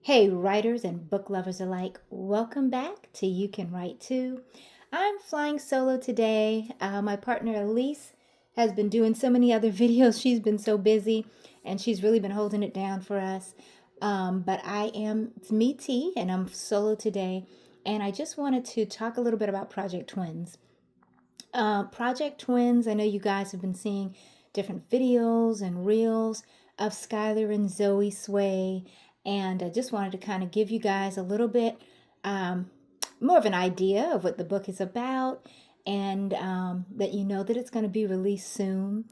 Hey, writers and book lovers alike, welcome back to You Can Write Too. I'm flying solo today. My partner Aléce has been doing so many other videos. She's been so busy and she's really been holding it down for us. It's me, T, and I'm solo today. And I just wanted to talk a little bit about Project Twins. Project Twins, I know you guys have been seeing different videos and reels of Skylar and Zoe Sway, and I just wanted to kind of give you guys a little bit um, more of an idea of what the book is about, and that you know that it's going to be released soon.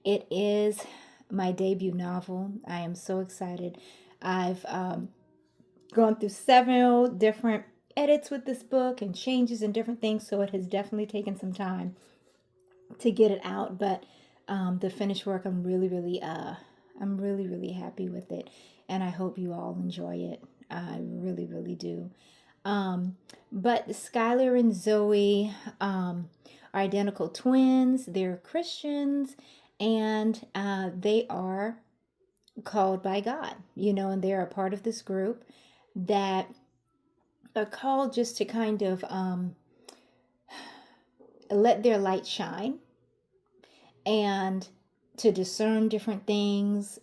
It is my debut novel. I am so excited. I've gone through several different edits with this book and changes and different things, so it has definitely taken some time to get it out. But the finished work, I'm really happy with it, and I hope you all enjoy it. I really do. Um, but Skylar and Zoe are identical twins. They're Christians, and they are called by God, and they're a part of this group that are called just to kind of let their light shine and to discern different things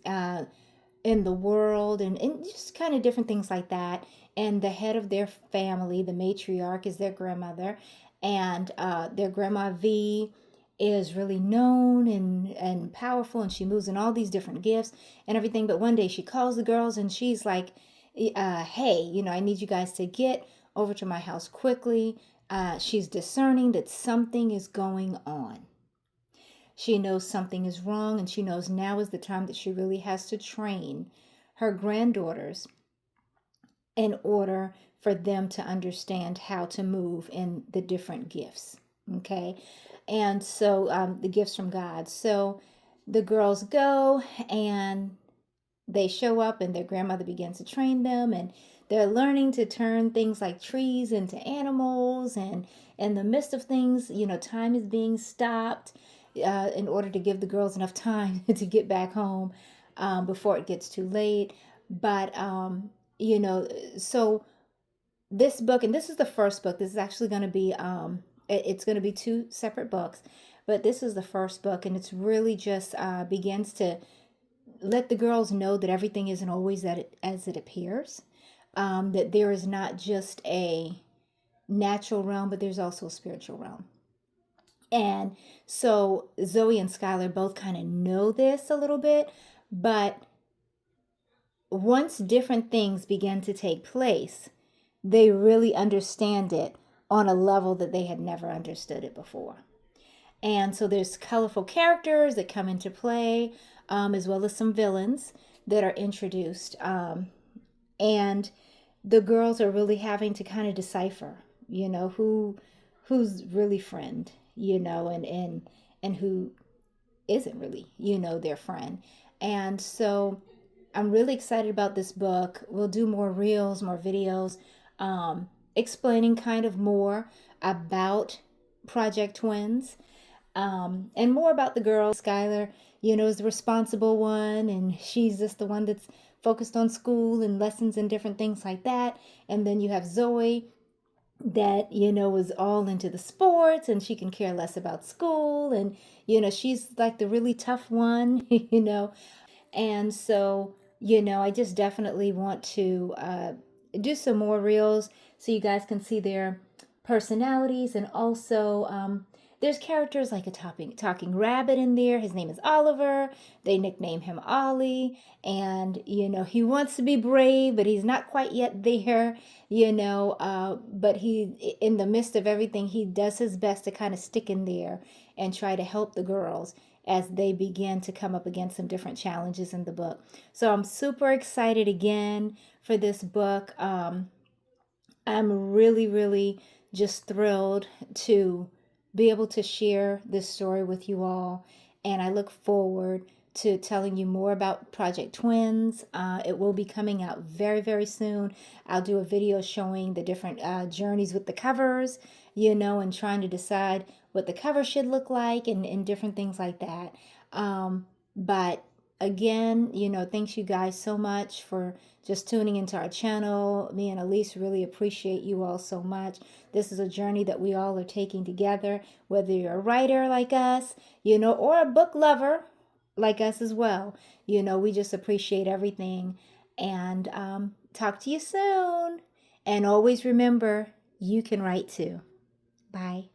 in the world and just kind of different things like that. And the head of their family, the matriarch, is their grandmother, and their grandma V is really known and powerful, and she moves in all these different gifts and everything. But one day she calls the girls and she's like, hey, I need you guys to get over to my house quickly. She's discerning that something is going on. She knows something is wrong, and she knows now is the time that she really has to train her granddaughters in order for them to understand how to move in the different gifts. Okay. And so the gifts from God. So the girls go and they show up, and their grandmother begins to train them, and they're learning to turn things like trees into animals, and in the midst of things, time is being stopped in order to give the girls enough time to get back home before it gets too late. But you know so this book, and this is the first book, this is actually going to be it's going to be two separate books, but this is the first book, and it's really just begins to let the girls know that everything isn't always as it appears. That there is not just a natural realm, but there's also a spiritual realm. And so Zoe and Skylar both kind of know this a little bit, but once different things begin to take place, they really understand it on a level that they had never understood it before. And so there's colorful characters that come into play, as well as some villains that are introduced. And the girls are really having to kind of decipher, who's really friend, and who isn't really, their friend. And so I'm really excited about this book. We'll do more reels, more videos, explaining kind of more about Project Twins, and more about the girl. Skylar, is the responsible one, and she's just the one that's focused on school and lessons and different things like that. And then you have Zoe that, is all into the sports, and she can care less about school. And, she's like the really tough one, And so, I just definitely want to do some more reels so you guys can see their personalities. And also, there's characters like a talking rabbit in there. His name is Oliver. They nickname him Ollie. And, he wants to be brave, but he's not quite yet there, but in the midst of everything, he does his best to kind of stick in there and try to help the girls as they begin to come up against some different challenges in the book. So I'm super excited again for this book. I'm really just thrilled to be able to share this story with you all. And I look forward to telling you more about Project Twins. It will be coming out very soon. I'll do a video showing the different journeys with the covers, and trying to decide what the cover should look like and different things like that. But again, thanks you guys so much for just tuning into our channel. Me and Aléce really appreciate you all so much. This is a journey that we all are taking together, whether you're a writer like us, or a book lover like us as well. We just appreciate everything. And talk to you soon. And always remember, you can write too. Bye.